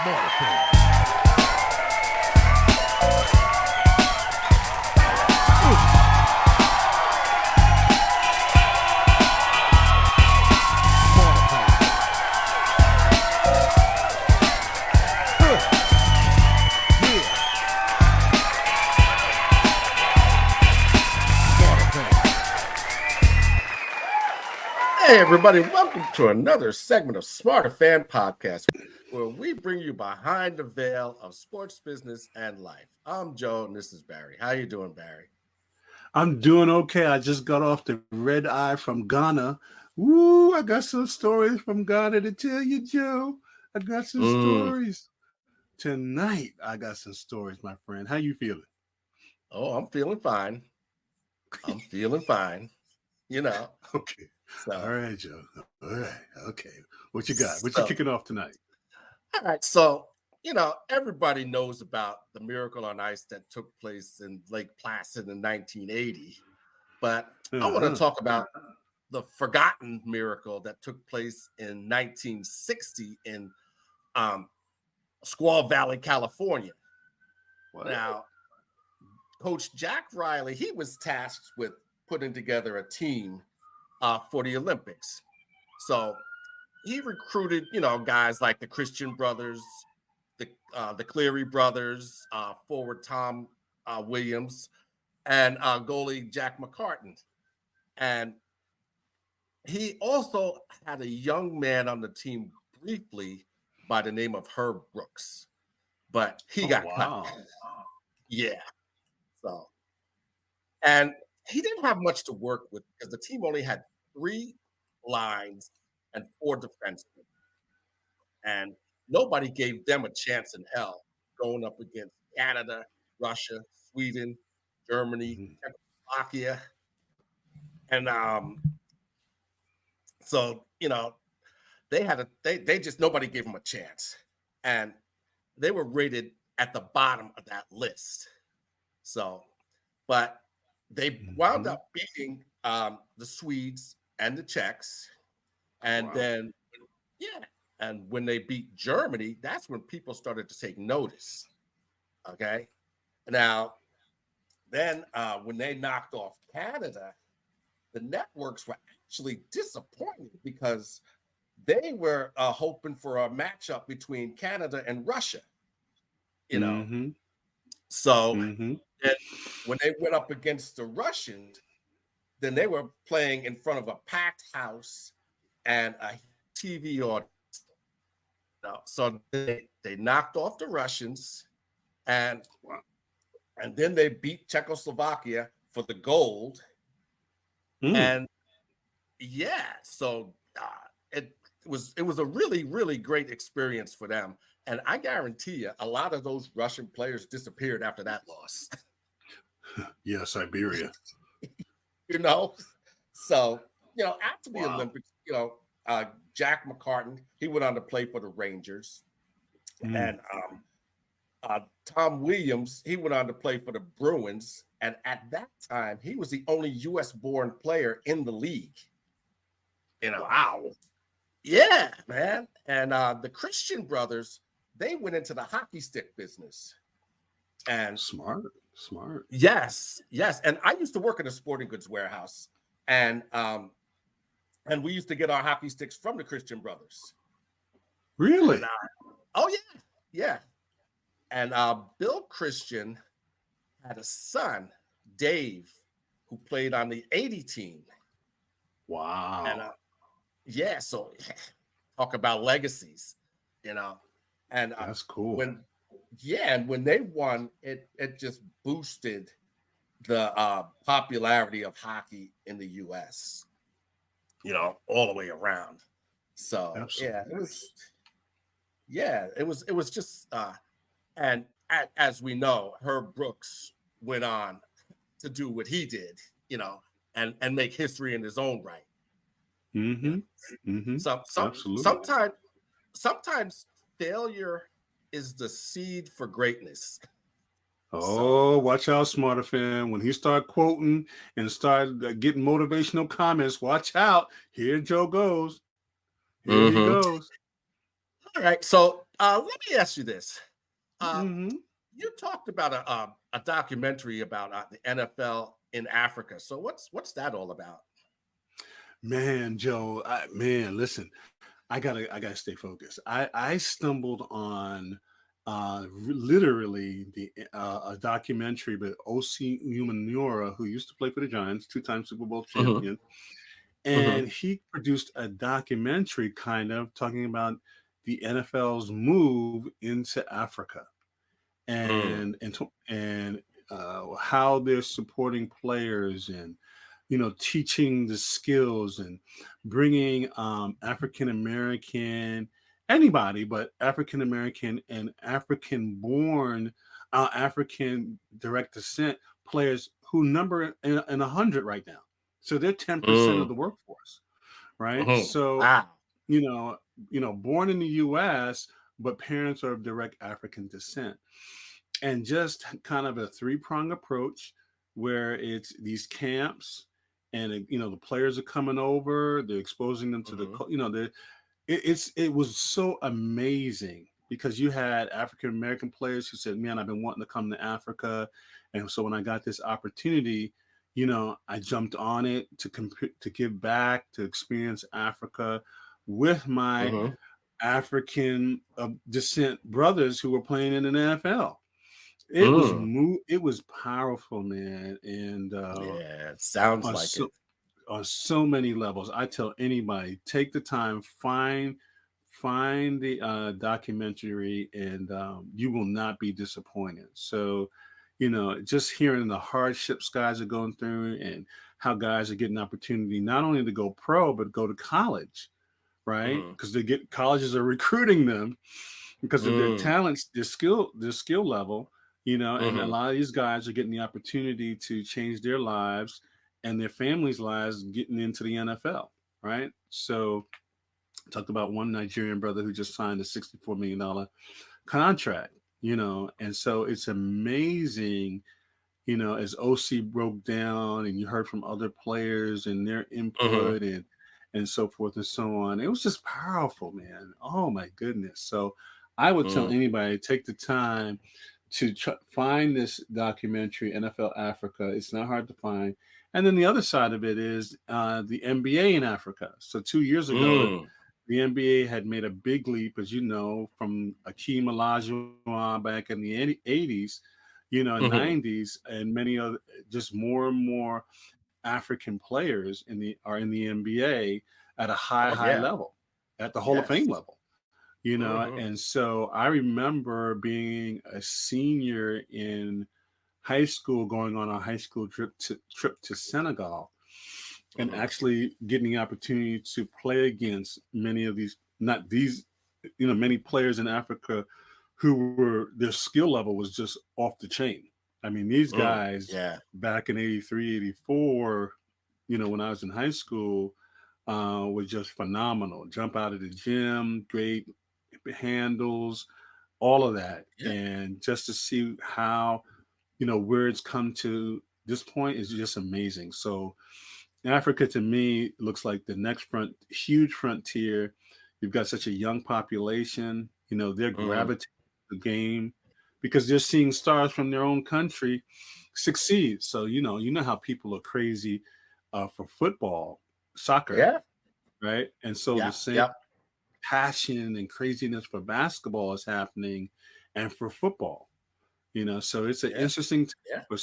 Smarterfan. Hey everybody, welcome to another segment of Smarterfan Podcast, where we bring you behind the veil of sports, business, and life. I'm Joe, and this is Barry. How you doing, Barry? I'm doing okay. I just got off the red eye from Ghana. Woo, I got some stories from Ghana to tell you, Joe. I got some stories. Tonight, I got some stories, my friend. How you feeling? Oh, I'm feeling fine. You know. Okay. So, all right, Joe. All right. Okay. What you got? What you kicking off tonight? All right. So, everybody knows about the Miracle on Ice that took place in Lake Placid in 1980. But I want to talk about the forgotten miracle that took place in 1960 in Squaw Valley, California. What? Now, Coach Jack Riley, he was tasked with putting together a team for the Olympics. So he recruited, guys like the Christian brothers, the Cleary brothers, forward Tom Williams, and goalie Jack McCartan. And he also had a young man on the team briefly by the name of Herb Brooks, but he got cut. Yeah. So, and he didn't have much to work with because the team only had 3 lines and 4 defensemen. And nobody gave them a chance in hell going up against Canada, Russia, Sweden, Germany, Czechoslovakia. And so, they just nobody gave them a chance. And they were rated at the bottom of that list. So, but they wound up beating the Swedes and the Czechs. And then, and when they beat Germany, that's when people started to take notice. Okay. Now, then when they knocked off Canada, the networks were actually disappointed because they were hoping for a matchup between Canada and Russia. So and when they went up against the Russians, then they were playing in front of a packed house and a TV audience. So they knocked off the Russians, and then they beat Czechoslovakia for the gold. And so it was a really, really great experience for them. And I guarantee you, a lot of those Russian players disappeared after that loss. Yeah, Siberia. So, after the Olympics, Jack McCartan, he went on to play for the Rangers. And Tom Williams, he went on to play for the Bruins. And at that time, he was the only U.S.-born player in the league. Wow. Yeah, man. And the Christian brothers, they went into the hockey stick business. And smart. Yes. And I used to work in a sporting goods warehouse. And we used to get our hockey sticks from the Christian brothers. Really? And, yeah. And Bill Christian had a son, Dave, who played on the 80 team. Wow. And so talk about legacies, and that's cool. And when they won, it just boosted the popularity of hockey in the U.S. All the way around. So absolutely. it was just and as we know, Herb Brooks went on to do what he did, and make history in his own right. Sometimes failure is the seed for greatness. Watch out, Smarterfan. When he start quoting and start getting motivational comments, watch out. Here Joe goes. Here he goes. All right. So Let me ask you this. Uh, Hmm. you talked about a documentary about the NFL in Africa. So what's that all about? Man, Joe, man, listen, I gotta stay focused. I stumbled on literally the a documentary by OC Umanura, who used to play for the Giants, two-time Super Bowl Hmm. champion, Hmm. and he produced a documentary kind of talking about the NFL's move into Africa Mm, and how they're supporting players and teaching the skills and bringing African American, anybody but African American and African born, African direct descent players who number in 100 right now, so they're 10% of mm, the workforce, right? mhm. So Wow. you know born in the US but parents are of direct African descent, and just kind of a three-prong approach where it's these camps, and the players are coming over, they're exposing them to the Hmm. cul- you know the it was so amazing because you had African American players who said, man, I've been wanting to come to Africa, and so when I got this opportunity, I jumped on it to give back, to experience Africa with my Hmm. African descent brothers who were playing in an NFL. Mm. It was powerful, man, and Yeah, it sounds on like so it. on so many levels. I tell anybody, take the time, find the documentary, and you will not be disappointed. So, just hearing the hardships guys are going through and how guys are getting opportunity not only to go pro but go to college, right? Hmm. Because they get colleges are recruiting them because of their Mm. talents, their skill level, and a Hmm. lot of these guys are getting the opportunity to change their lives and their families' lives getting into the NFL, right? So talked about one Nigerian brother who just signed a $64 million contract, and so it's amazing, as OC broke down and you heard from other players and their Hmm. input and so forth and so on. It was just powerful, man. Oh my goodness. So I would tell Mm. anybody, take the time to find this documentary, NFL Africa. It's not hard to find. And then the other side of it is the NBA in Africa. So 2 years ago, Mm. the NBA had made a big leap, as you know, from Akeem Olajuwon back in the 80s, and Hmm. 90s, and many other, just more and more African players are in the NBA at a high, Oh high yeah. level, at the Hall of Fame Yes. level. Hmm. And so I remember being a senior in high school, going on a high school trip to Senegal, and Hmm. actually getting the opportunity to play against many of these, not these, many players in Africa who were, their skill level was just off the chain. I mean, these Mm. guys Yeah. back in 83, 84, when I was in high school, was just phenomenal. Jump out of the gym, great handles, all of that. Yeah. And just to see how, where it's come to this point is just amazing. So Africa to me looks like the next huge frontier. You've got such a young population, they're Mm. gravitating to the game because they're seeing stars from their own country succeed. So, you know how people are crazy for football, soccer, Yeah. right? And so the Yeah. same Yep. passion and craziness for basketball is happening and for football, so it's an Yeah. interesting time Yeah. for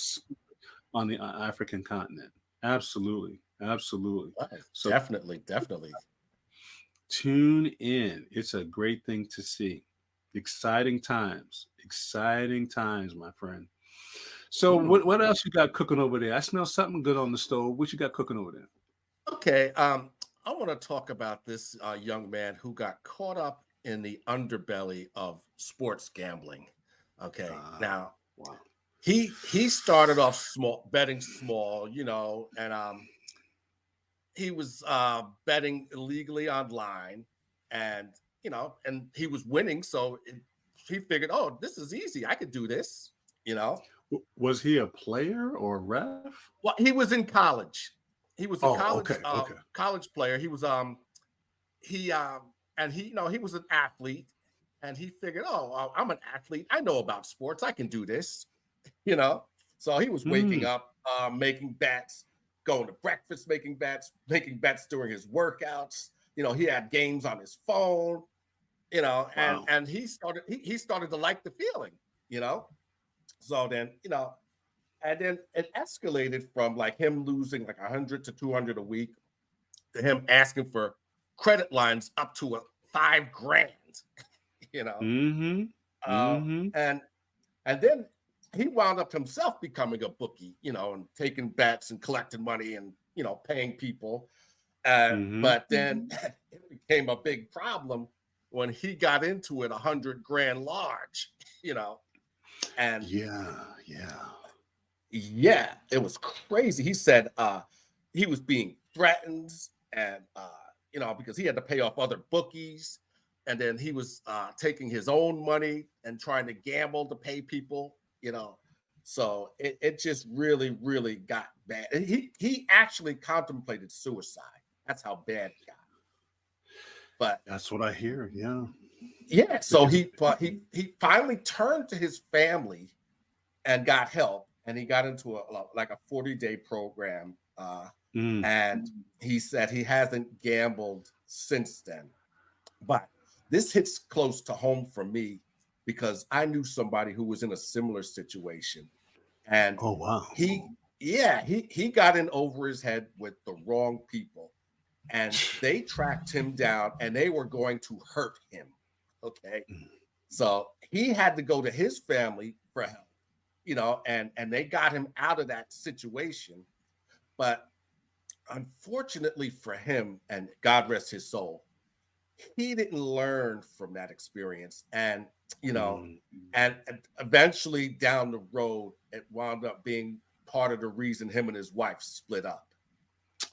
on the African continent. Absolutely. Absolutely. Wow. So Definitely. Definitely. tune in. It's a great thing to see. Exciting times. Exciting times, my friend. So Mm. what else you got cooking over there? I smell something good on the stove. What you got cooking over there? Okay. I want to talk about this young man who got caught up in the underbelly of sports gambling. Okay. Uh, Now wow. he started off small, betting small, and he was betting illegally online, and and he was winning, so he figured, oh, this is easy, I could do this. you know Was he a player or a ref? well, he was in college. He was a Oh, okay. Okay. college player. He was he and he was an athlete, And he figured, oh, I'm an athlete. I know about sports. I can do this, you know. So he was waking Mm. up, making bets, going to breakfast, making bets during his workouts. You know, he had games on his phone, you know, Wow. and he started to like the feeling, you know. So then, you know, and then it escalated from like him losing like 100 to 200 a week to him asking for credit lines up to 5 grand, you know. Mm-hmm. Uh, Mm-hmm. and then he wound up himself becoming a bookie, you know, and taking bets and collecting money and, you know, paying people. Mm-hmm. But then it became a big problem when he got into it 100 grand large, you know, and Yeah. Yeah. yeah, it was crazy. He said he was being threatened and you know, because he had to pay off other bookies, and then he was taking his own money and trying to gamble to pay people, you know. So it just really, really got bad. And he actually contemplated suicide. That's how bad it got. But That's what I hear. Yeah. yeah, so Because he finally turned to his family and got help, and he got into like a 40-day program, mm, and he said he hasn't gambled since then. But this hits close to home for me because I knew somebody who was in a similar situation, and oh wow. he got in over his head with the wrong people, and they tracked him down, and they were going to hurt him. Okay, so he had to go to his family for help, you know, and they got him out of that situation. But unfortunately for him, and God rest his soul, he didn't learn from that experience. And, you know, Mm, and eventually down the road, it wound up being part of the reason him and his wife split up,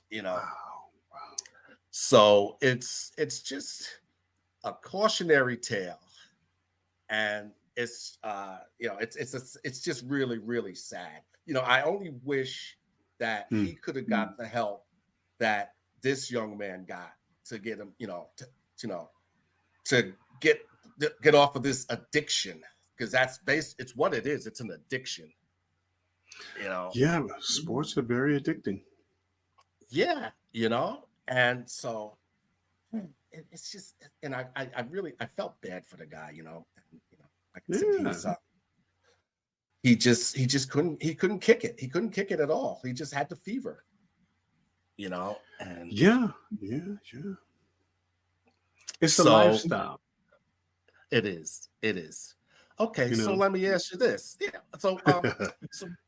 you know. wow. Wow. So it's just a cautionary tale. And it's you know, it's just really, really sad. You know, I only wish that Mm. he could have got the help that this young man got to get him, you know, you know, to get off of this addiction, because it's what it is. It's an addiction, you know. Yeah. Sports are very addicting. Yeah, you know. And so it's just, and I really I felt bad for the guy, you know. And, you know, like I said, Yeah. he just couldn't kick it. He couldn't kick it at all. He just had the fever, you know. And Yeah. Yeah. Yeah. It's a so lifestyle. it is. Okay, You so know. let me ask you this. Yeah. So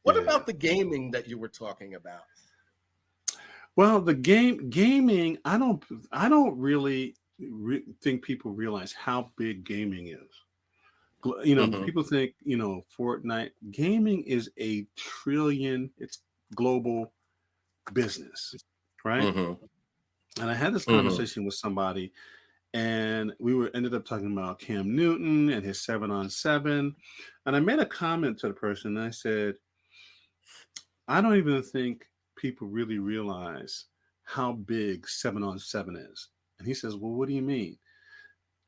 what Yeah. about the gaming that you were talking about? Well, the gaming, I don't really think people realize how big gaming is. You know, Hmm. people think, Fortnite gaming is a trillion, it's global business, right? Hmm. And I had this Hmm. conversation with somebody, and we were ended up talking about Cam Newton and his 7-on-7. And I made a comment to the person, and I said, I don't even think people really realize how big 7-on-7 is. And he says, well, what do you mean?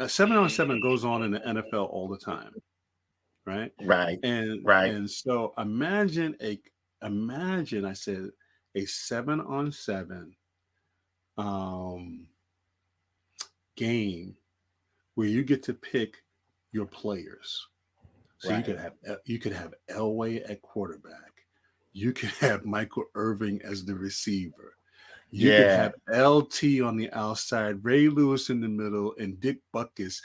7-on-7 goes on in the NFL all the time, right? Right, And right, and so imagine, I said, a 7-on-7 um, game where you get to pick your players. So right. you could have Elway at quarterback. You could have Michael Irving as the receiver. You could Yeah. have LT on the outside, Ray Lewis in the middle, and Dick Buckus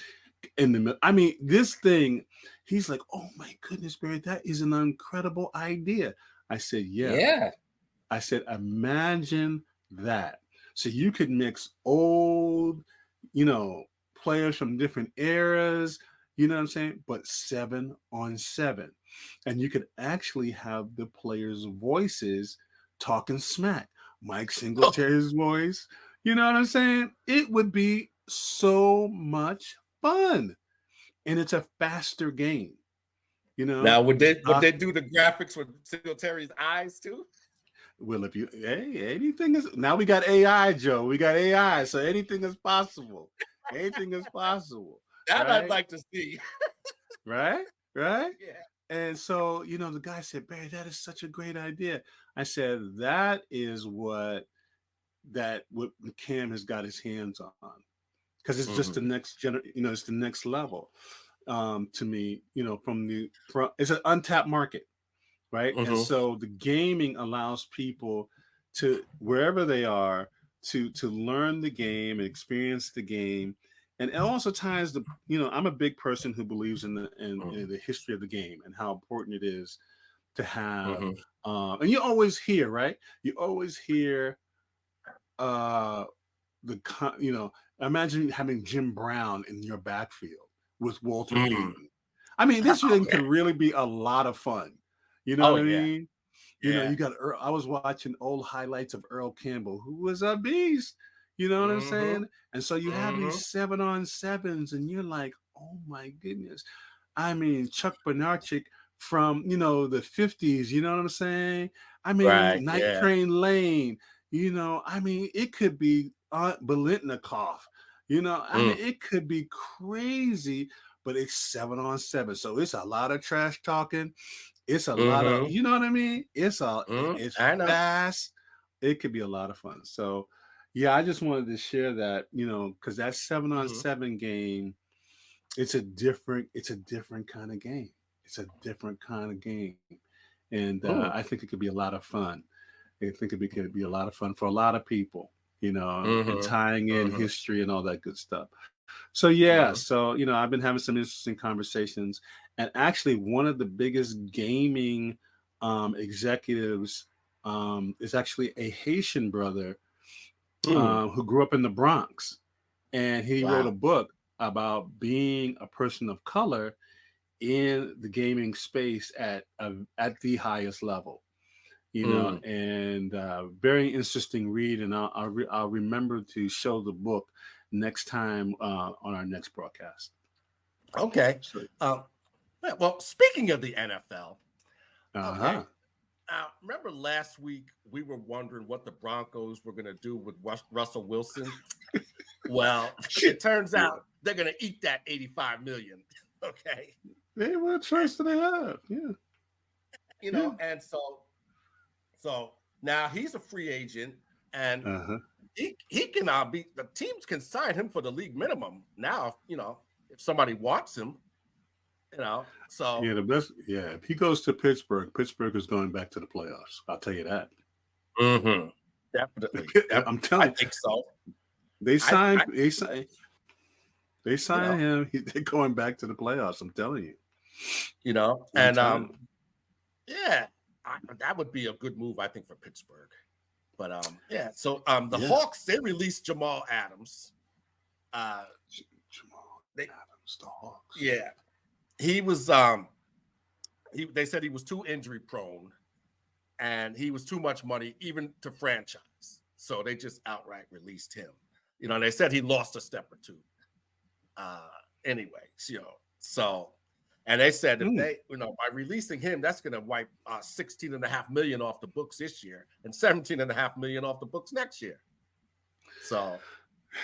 in the middle. I mean, this thing, he's like, oh my goodness, Barry, that is an incredible idea. I said, yeah. Yeah. I said, imagine that. So you could mix old, you know, players from different eras, you know what I'm saying? But 7-on-7. And you could actually have the players' voices talking smack. Mike Singletary's voice. You know what I'm saying? It would be so much fun. And it's a faster game, you know? Now, would they do the graphics with Singletary's eyes too? Well, if you, hey, anything is, now we got AI, Joe. We got AI, so anything is possible. Anything is possible. That I'd right, like to see. right, right. Yeah. And so, the guy said, Barry, that is such a great idea. I said, that is what Cam has got his hands on. Because it's just the Mm-hmm. it's the next level. To me, it's an untapped market, right? And Mm-hmm. so the gaming allows people to wherever they are to learn the game and experience the game. And it also ties I'm a big person who believes in the history of the game and how important it is to have. Mm-hmm. And you always hear, right? You always hear uh imagine having Jim Brown in your backfield with Walter Mm. Payton. I mean, this thing Okay. could really be a lot of fun. You know Oh what I yeah. mean? Yeah. You got Earl. I was watching old highlights of Earl Campbell, who was a beast. You know what I'm Mm-hmm. saying? And so you have Mm-hmm. these 7-on-7s, and you're like, oh my goodness. I mean, Chuck Bernarchik from the 50s. You know what I'm saying? I Right. mean, Night Yeah. Train Lane. I mean, it could be Belitnikov. I Mm. mean, it could be crazy, but it's 7-on-7. So it's a lot of trash talking. It's a lot of, Mm-hmm. you know what I mean? Mm. It's I know. fast. It could be a lot of fun. So yeah, I just wanted to share that, because that seven on Mm-hmm. seven game, it's a different kind of game. It's a different kind of game. And I Mm. think it could be a lot of fun. I think could be a lot of fun for a lot of people, and Mm-hmm. tying in Mm-hmm. history and all that good stuff. So yeah, Mm-hmm. so I've been having some interesting conversations, and actually, one of the biggest gaming executives is actually a Haitian brother Mm. who grew up in the Bronx, and he wrote a Wow. book about being a person of color in the gaming space at the highest level. Mm. And very interesting read, and I'll remember to show the book next time on our next broadcast. Okay. So, Um, well, speaking of the NFL, okay. uh-huh. Remember last week we were wondering what the Broncos were going to do with Russell Wilson? Well, it turns Yeah. out they're going to eat that 85 million. Okay. Hey, what choice do they have? Yeah. Yeah. And so now he's a free agent, and Uh-huh. he can be the teams can sign him for the league minimum now. If somebody wants him, so Yeah, the best. Yeah, if he goes to Pittsburgh, Pittsburgh is going back to the playoffs. I'll tell you that. mhm, definitely, I'm I telling think so. they I, signed I they signed they you signed know, him. They're going back to the playoffs. I'm telling you. I'm and telling you. yeah, that would be a good move, I think, for Pittsburgh. But yeah. So the Yeah. Hawks, they released Jamal Adams. Uh, Jamal they Adams, the Hawks. Yeah, he was they said he was too injury prone and he was too much money even to franchise. So they just outright released him. And they said he lost a step or two. Uh anyway, so and they said if Mm. they, by releasing him, that's going to wipe 16.5 million off the books this year and 17.5 million off the books next year. So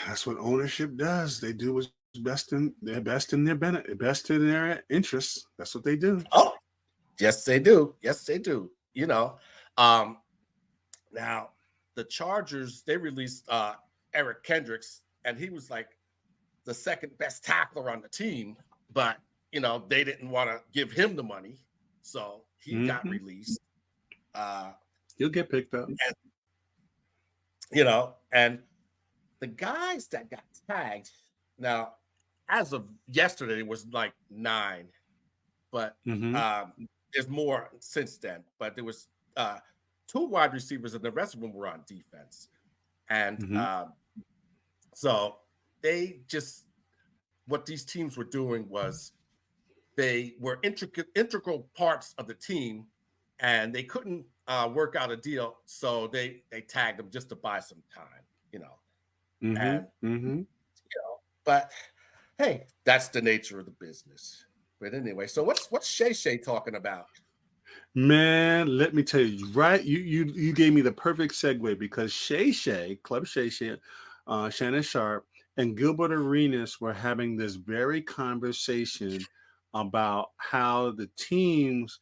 That's what ownership does. They do what's best in their interests. That's what they do. oh, yes, they do. Yes, they do. Um, now the Chargers, they released Eric Kendricks, and he was like the second best tackler on the team, but they didn't want to give him the money, so he got Mm-hmm. released. Uh, He'll get picked up. and and the guys that got tagged now, as of yesterday, it was like 9, but Mm-hmm. there's more since then. But there was 2 wide receivers, and the rest of them were on defense. And Mm-hmm. so they just, what these teams were doing was they were integral parts of the team, and they couldn't work out a deal, so they tagged them just to buy some time. Mm-hmm. And Mm-hmm. but hey, that's the nature of the business. But anyway, so what's Shay talking about? Man, let me tell you, right? You gave me the perfect segue because Club Shay Shay, Shannon Sharp and Gilbert Arenas were having this very conversation about how the teams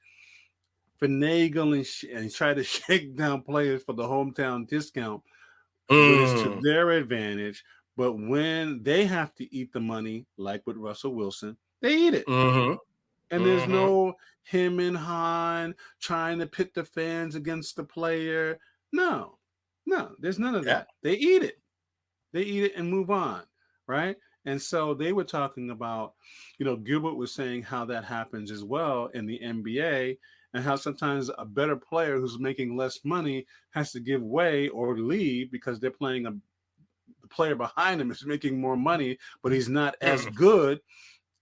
finagle and try to shake down players for the hometown discount when it's to Mm. their advantage. But when they have to eat the money, like with Russell Wilson, they eat it. Mm-hmm. And there's Mm-hmm. no him and Han trying to pit the fans against the player. No, no, there's none of Yeah. that. They eat it. They eat it and move on, right? And so they were talking about, Gilbert was saying how that happens as well in the NBA, and how sometimes a better player who's making less money has to give way or leave because they're playing the player behind him is making more money, but he's not as Mm. good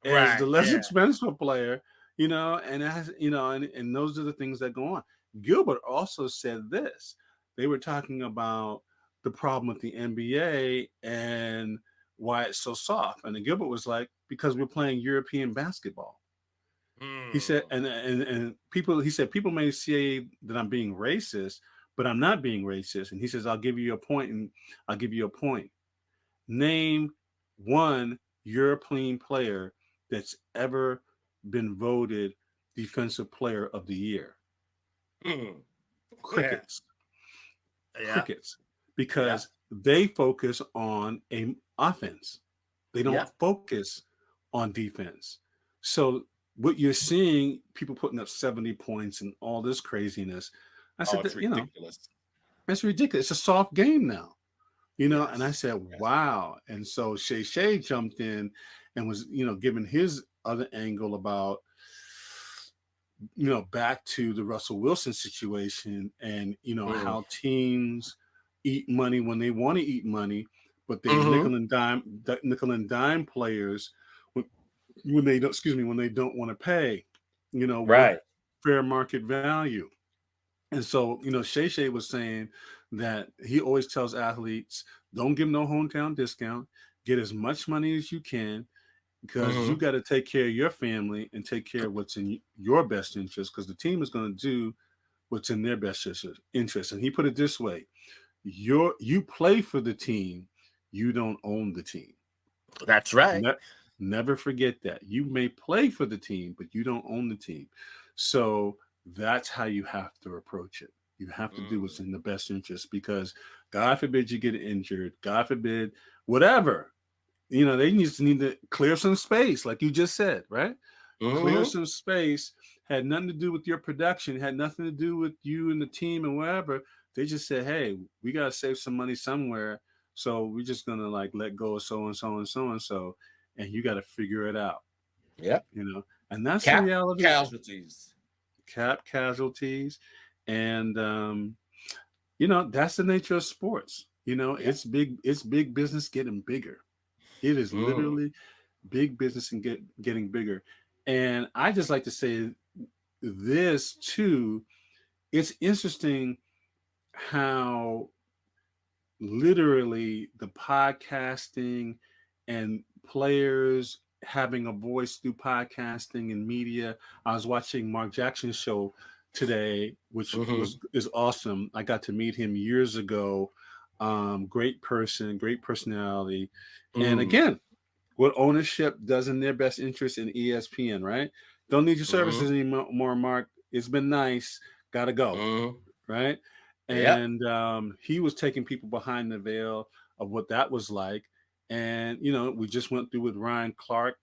as the Right. less Yeah. expensive player, and it has, and those are the things that go on. Gilbert also said this. They were talking about the problem with the NBA and why it's so soft. And Gilbert was like, because we're playing European basketball. He said, Mm. and people, he said, people may say that I'm being racist, but I'm not being racist. And he says, I'll give you a point, and I'll give you a point. Name one European player that's ever been voted Defensive Player of the Year. Mm. Yeah. Crickets. Yeah. Crickets. Yeah. Because they focus on a offense. They don't Yeah. focus on defense. So what you're seeing, people putting up 70 points and all this craziness. I Oh, said it's that, ridiculous. that's ridiculous. It's a soft game now. And I Yes. said, Yes. wow. And so Shay jumped in and was, giving his other angle about, back to the Russell Wilson situation and, Mm. how teams eat money when they want to eat money, but they Mm-hmm. nickel and dime players when they don't, excuse me, when they don't want to pay, with Right. fair market value. And so, Shay was saying that he always tells athletes, don't give no hometown discount, get as much money as you can, because you Mm-hmm. got to take care of your family and take care of what's in your best interest, because the team is going to do what's in their best interest. And he put it this way: you play for the team, you don't own the team. That's right. Ne- Never forget that. You may play for the team, but you don't own the team. So that's how you have to approach it. You have to do what's Mm. in the best interest, because God forbid you get injured, God forbid, whatever. They just need to clear some space, like you just said, right? Clear Mm-hmm. some space. Had nothing to do with your production, had nothing to do with you and the team and whatever. They just said, hey, we got to save some money somewhere. So we're just going to like let go of so and so and so and so. And you got to figure it out, Yep. you know? And that's the Cap reality. casualties. Cap casualties. And, that's the nature of sports. Yeah. It's big business getting bigger. It is Mm. literally big business and getting bigger. And I just like to say this too. It's interesting how literally the podcasting and players having a voice through podcasting and media. I was watching Mark Jackson's show today, which Mm-hmm. is awesome. I got to meet him years ago. Great person, great personality. And Mm. again, what ownership does in their best interest in ESPN, right? Don't need your Mm-hmm. services anymore, Mark. It's been nice. Gotta go, Mm-hmm. right? Yep. And he was taking people behind the veil of what that was like. And, we just went through with Ryan Clark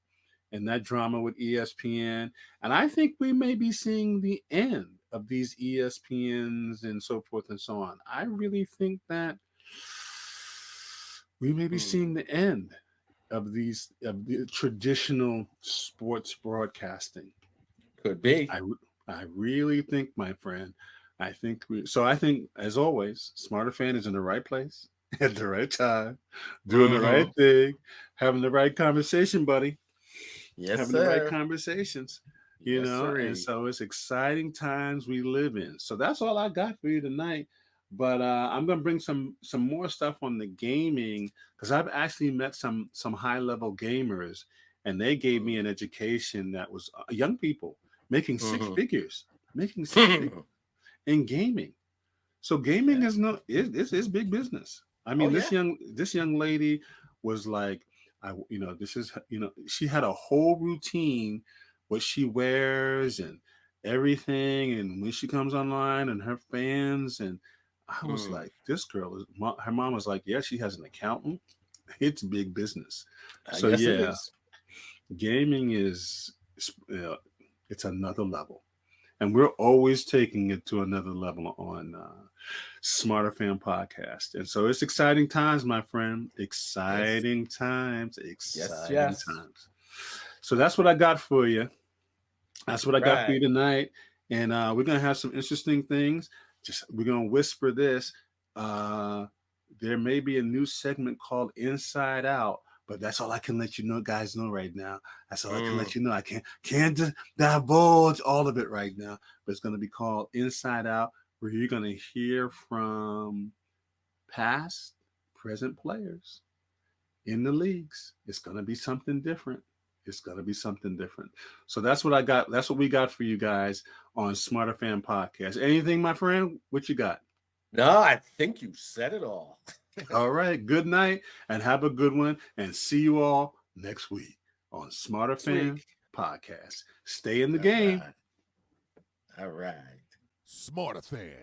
and that drama with ESPN. And I think we may be seeing the end of these ESPNs and so forth and so on. I really think that we may be Mm. seeing the end of the traditional sports broadcasting. Could be. I I really think, my friend, I think, as always, Smarterfan is in the right place at the right time, doing the right Mm-hmm. thing, having the right conversation, buddy, Yes, having the right sir. conversations, Yes, and sirree. so it's exciting times we live in. So that's all I got for you tonight. But I'm gonna bring some more stuff on the gaming, because I've actually met some high level gamers, and they gave me an education that was young people making six Mm-hmm. figures, making six figures in gaming. So gaming Yeah. is no, it's big business. I Oh mean, yeah. this young lady was like, this is, she had a whole routine, what she wears and everything, and when she comes online and her fans, and I was like, this girl is. Her mom was like, yeah, she has an accountant. It's big business. So Yes, it yeah, is. gaming is, it's another level, and we're always taking it to another level on Smarterfan podcast. And so it's exciting times, my friend. Yes. Exciting times. Yes, Exciting yes. times. So that's what I got for you. That's what I got for Right. you tonight. And we're gonna have some interesting things. Just we're gonna whisper this. Uh, there may be a new segment called Inside Out, but that's all I can let you know, guys, know right now. That's all I can let you know. I can't divulge all of it right now, but it's gonna be called Inside Out, where you're gonna hear from past, present players in the leagues. It's gonna be something different. It's gonna be something different. So that's what I got. That's what we got for you guys on Smarter Fan Podcast. Anything, my friend? What you got? No, I think you said it all. All right. Good night and have a good one. And see you all next week on Smarter Next Fan week. Podcast. Stay in the All game. right. All right. Smarterfan.